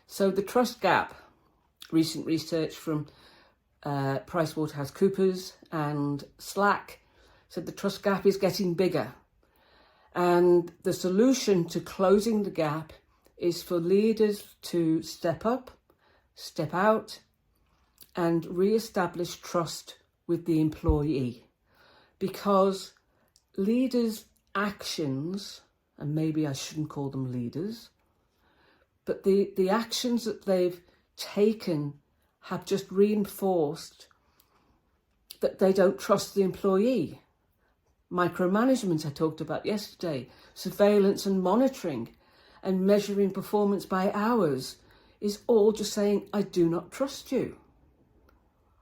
So the trust gap, recent research from PricewaterhouseCoopers and Slack said the trust gap is getting bigger. And the solution to closing the gap is for leaders to step up, step out, and re-establish trust with the employee. Because leaders' actions, and maybe I shouldn't call them leaders, but the actions that they've taken have just reinforced that they don't trust the employee. Micromanagement I talked about yesterday, surveillance and monitoring and measuring performance by hours is all just saying, I do not trust you.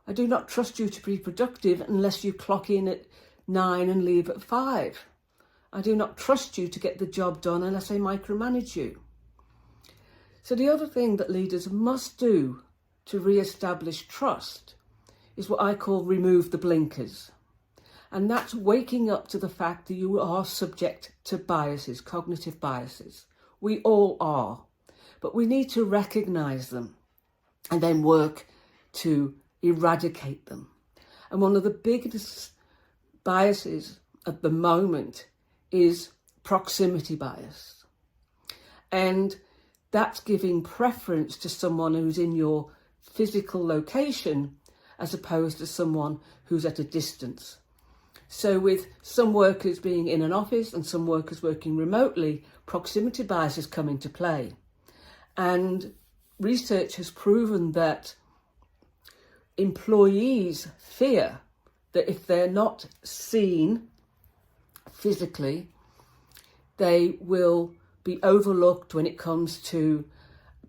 I do not trust you to be productive unless you clock in at 9 and leave at 5. I do not trust you to get the job done unless I micromanage you. So the other thing that leaders must do to re-establish trust is what I call remove the blinkers. And that's waking up to the fact that you are subject to biases, cognitive biases. We all are. But we need to recognise them and then work to eradicate them. And one of the biggest biases at the moment is proximity bias. And that's giving preference to someone who's in your physical location as opposed to someone who's at a distance. So with some workers being in an office and some workers working remotely, proximity biases come into play. And research has proven that employees fear that if they're not seen physically, they will be overlooked when it comes to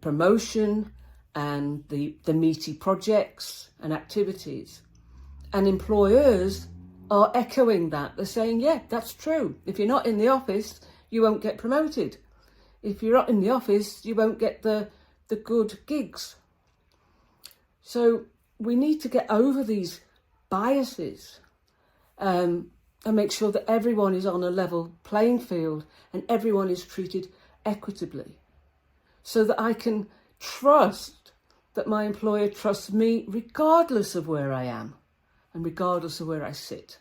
promotion and the meaty projects and activities. And employers are echoing that. They're saying, yeah, that's true. If you're not in the office, you won't get promoted. If you're not in the office, you won't get the good gigs. So we need to get over these biases and make sure that everyone is on a level playing field and everyone is treated equitably, so that I can trust that my employer trusts me regardless of where I am and regardless of where I sit.